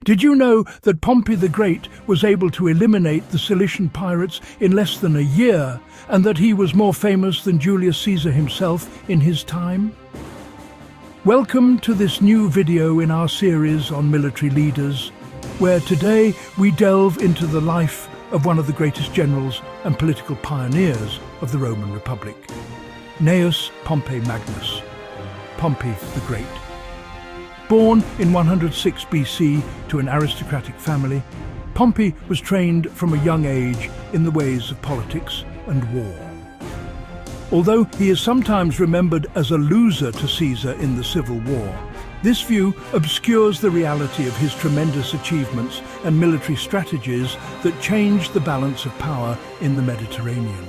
Did you know that Pompey the Great was able to eliminate the Cilician pirates in less than a year, and that he was more famous than Julius Caesar himself in his time? Welcome to this new video in our series on military leaders, where today we delve into the life of one of the greatest generals and political pioneers of the Roman Republic, Gnaeus Pompey Magnus, Pompey the Great. Born in 106 BC to an aristocratic family, Pompey was trained from a young age in the ways of politics and war. Although he is sometimes remembered as a loser to Caesar in the Civil War, this view obscures the reality of his tremendous achievements and military strategies that changed the balance of power in the Mediterranean.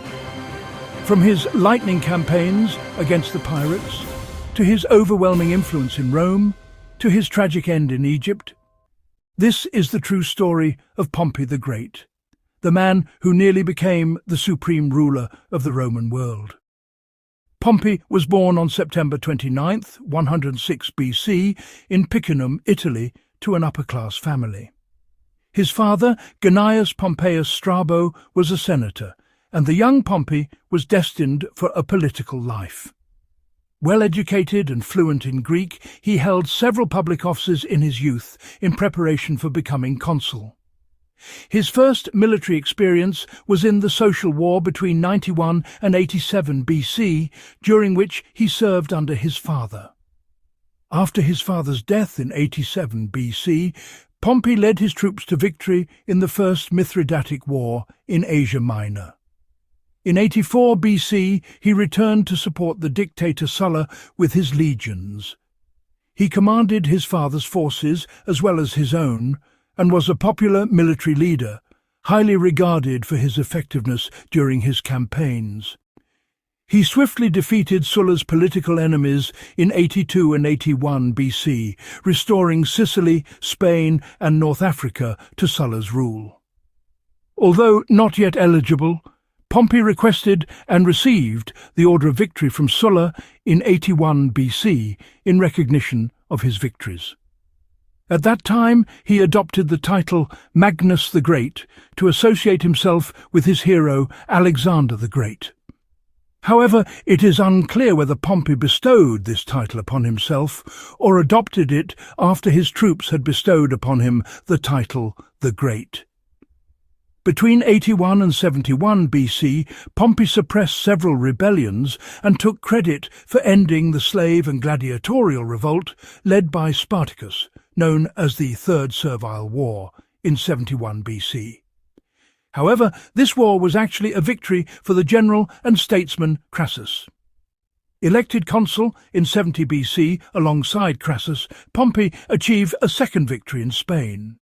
From his lightning campaigns against the pirates, to his overwhelming influence in Rome, to his tragic end in Egypt, this is the true story of Pompey the Great, the man who nearly became the supreme ruler of the Roman world. Pompey was born on September 29th, 106 BC, in Picenum, Italy, to an upper-class family. His father, Gnaeus Pompeius Strabo, was a senator, and the young Pompey was destined for a political life. Well-educated and fluent in Greek, he held several public offices in his youth in preparation for becoming consul. His first military experience was in the social war between 91 and 87 BC, during which he served under his father. After his father's death in 87 BC, Pompey led his troops to victory in the First Mithridatic War in Asia Minor. In 84 BC, he returned to support the dictator Sulla with his legions. He commanded his father's forces as well as his own, and was a popular military leader, highly regarded for his effectiveness during his campaigns. He swiftly defeated Sulla's political enemies in 82 and 81 BC, restoring Sicily, Spain, and North Africa to Sulla's rule. Although not yet eligible, Pompey requested and received the Order of Victory from Sulla in 81 BC in recognition of his victories. At that time, he adopted the title Magnus the Great to associate himself with his hero Alexander the Great. However, it is unclear whether Pompey bestowed this title upon himself or adopted it after his troops had bestowed upon him the title the Great. Between 81 and 71 BC, Pompey suppressed several rebellions and took credit for ending the slave and gladiatorial revolt led by Spartacus, known as the Third Servile War, in 71 BC. However, this war was actually a victory for the general and statesman Crassus. Elected consul in 70 BC alongside Crassus, Pompey achieved a second victory in Spain.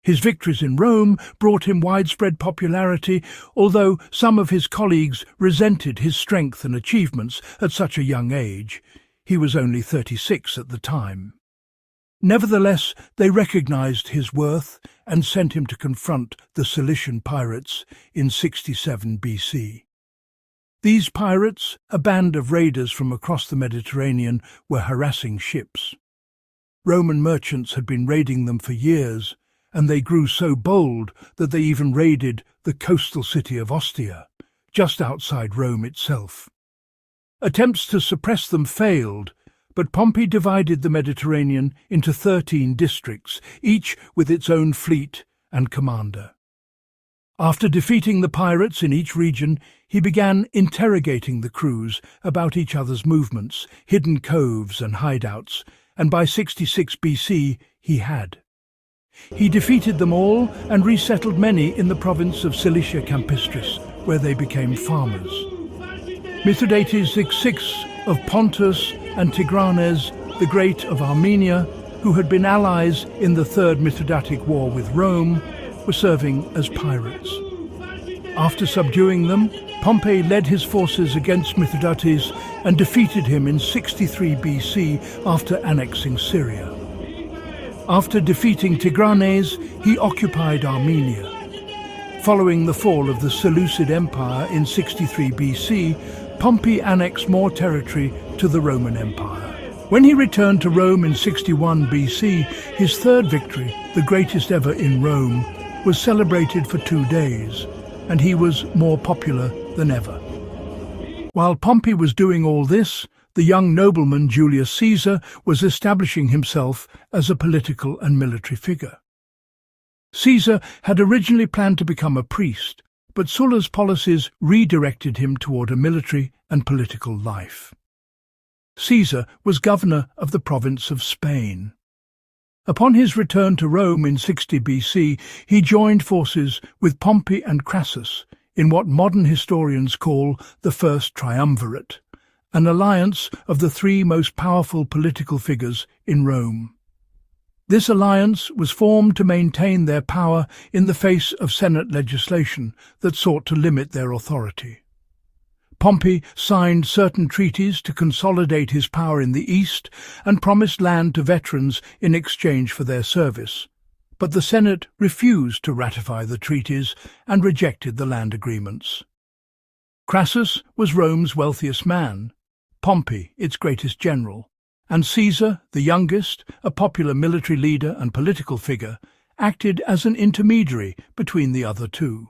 His victories in Rome brought him widespread popularity, although some of his colleagues resented his strength and achievements at such a young age. He was only 36 at the time. Nevertheless, they recognized his worth and sent him to confront the Cilician pirates in 67 BC. These pirates, a band of raiders from across the Mediterranean, were harassing ships. Roman merchants had been raiding them for years, and they grew so bold that they even raided the coastal city of Ostia, just outside Rome itself. Attempts to suppress them failed, but Pompey divided the Mediterranean into 13 districts, each with its own fleet and commander. After defeating the pirates in each region, he began interrogating the crews about each other's movements, hidden coves and hideouts, and by 66 BC he had. He defeated them all and resettled many in the province of Cilicia Campistris, where they became farmers. Mithridates VI of Pontus and Tigranes the Great of Armenia, who had been allies in the Third Mithridatic War with Rome, were serving as pirates. After subduing them, Pompey led his forces against Mithridates and defeated him in 63 BC after annexing Syria. After defeating Tigranes, he occupied Armenia. Following the fall of the Seleucid Empire in 63 BC, Pompey annexed more territory to the Roman Empire. When he returned to Rome in 61 BC, his third victory, the greatest ever in Rome, was celebrated for 2 days, and he was more popular than ever. While Pompey was doing all this, the young nobleman Julius Caesar was establishing himself as a political and military figure. Caesar had originally planned to become a priest, but Sulla's policies redirected him toward a military and political life. Caesar was governor of the province of Spain. Upon his return to Rome in 60 BC, he joined forces with Pompey and Crassus in what modern historians call the First Triumvirate, an alliance of the 3 most powerful political figures in Rome. This alliance was formed to maintain their power in the face of Senate legislation that sought to limit their authority. Pompey signed certain treaties to consolidate his power in the east and promised land to veterans in exchange for their service, but the Senate refused to ratify the treaties and rejected the land agreements. Crassus was Rome's wealthiest man, Pompey its greatest general, and Caesar, the youngest, a popular military leader and political figure, acted as an intermediary between the other two.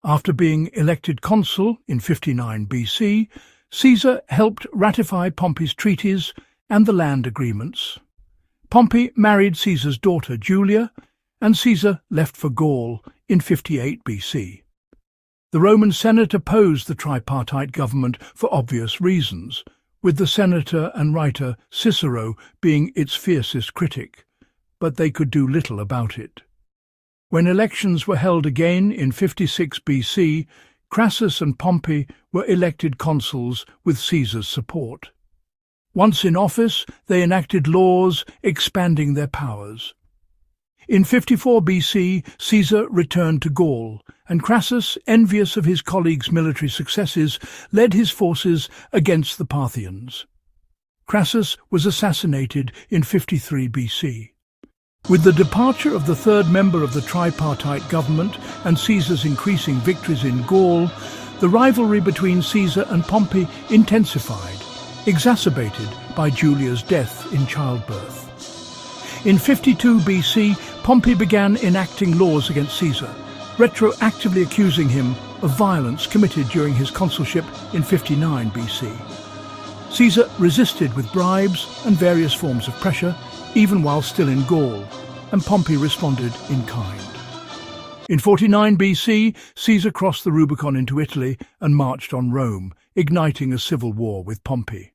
After being elected consul in 59 BC, Caesar helped ratify Pompey's treaties and the land agreements. Pompey married Caesar's daughter Julia, and Caesar left for Gaul in 58 BC. The Roman Senate opposed the tripartite government for obvious reasons, with the senator and writer Cicero being its fiercest critic, but they could do little about it. When elections were held again in 56 BC, Crassus and Pompey were elected consuls with Caesar's support. Once in office, they enacted laws expanding their powers. In 54 BC, Caesar returned to Gaul, and Crassus, envious of his colleagues' military successes, led his forces against the Parthians. Crassus was assassinated in 53 BC. With the departure of the third member of the tripartite government and Caesar's increasing victories in Gaul, the rivalry between Caesar and Pompey intensified, exacerbated by Julia's death in childbirth. In 52 BC, Pompey began enacting laws against Caesar, retroactively accusing him of violence committed during his consulship in 59 BC. Caesar resisted with bribes and various forms of pressure, even while still in Gaul, and Pompey responded in kind. In 49 BC, Caesar crossed the Rubicon into Italy and marched on Rome, igniting a civil war with Pompey.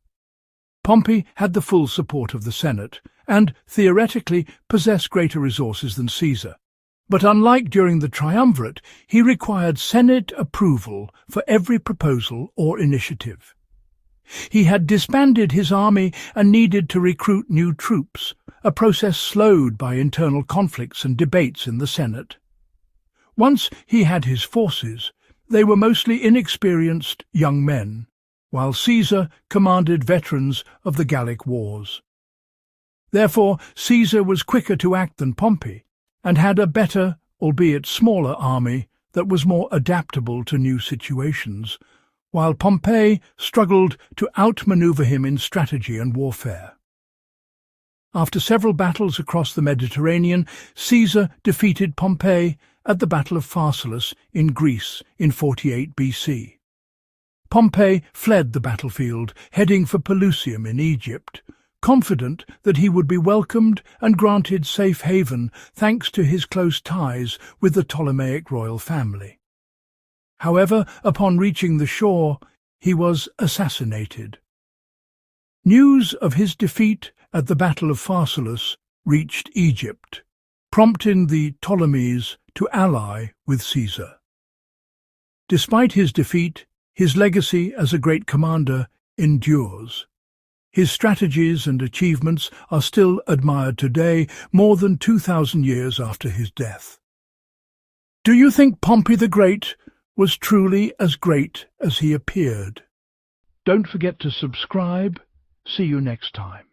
Pompey had the full support of the Senate, and, theoretically, possessed greater resources than Caesar. But unlike during the Triumvirate, he required Senate approval for every proposal or initiative. He had disbanded his army and needed to recruit new troops, a process slowed by internal conflicts and debates in the Senate. Once he had his forces, they were mostly inexperienced young men, while Caesar commanded veterans of the Gallic Wars. Therefore, Caesar was quicker to act than Pompey, and had a better, albeit smaller, army that was more adaptable to new situations, while Pompey struggled to outmaneuver him in strategy and warfare. After several battles across the Mediterranean, Caesar defeated Pompey at the Battle of Pharsalus in Greece in 48 BC. Pompey fled the battlefield, heading for Pelusium in Egypt, confident that he would be welcomed and granted safe haven thanks to his close ties with the Ptolemaic royal family. However, upon reaching the shore, he was assassinated. News of his defeat at the Battle of Pharsalus reached Egypt, prompting the Ptolemies to ally with Caesar. Despite his defeat, his legacy as a great commander endures. His strategies and achievements are still admired today, more than 2,000 years after his death. Do you think Pompey the Great was truly as great as he appeared? Don't forget to subscribe. See you next time.